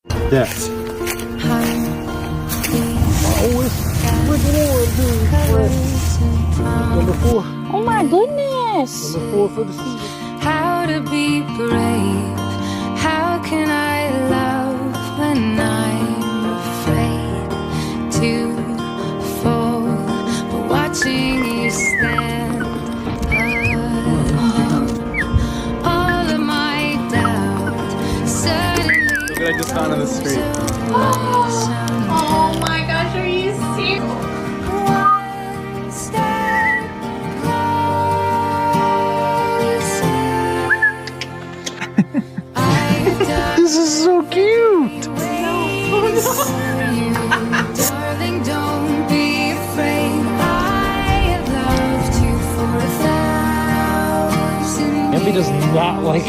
Yeah. Number 4. Oh my goodness. Number 4 for the season. How to be brave? How can I love when I'm afraid to fall? But watching you stand alone, all of my doubt suddenly. Look what I just found on the street. Oh my gosh, are you serious? One step closer. I've done This is so cute. Darling, don't be afraid. I have loved you for 1,000 Emmy does not like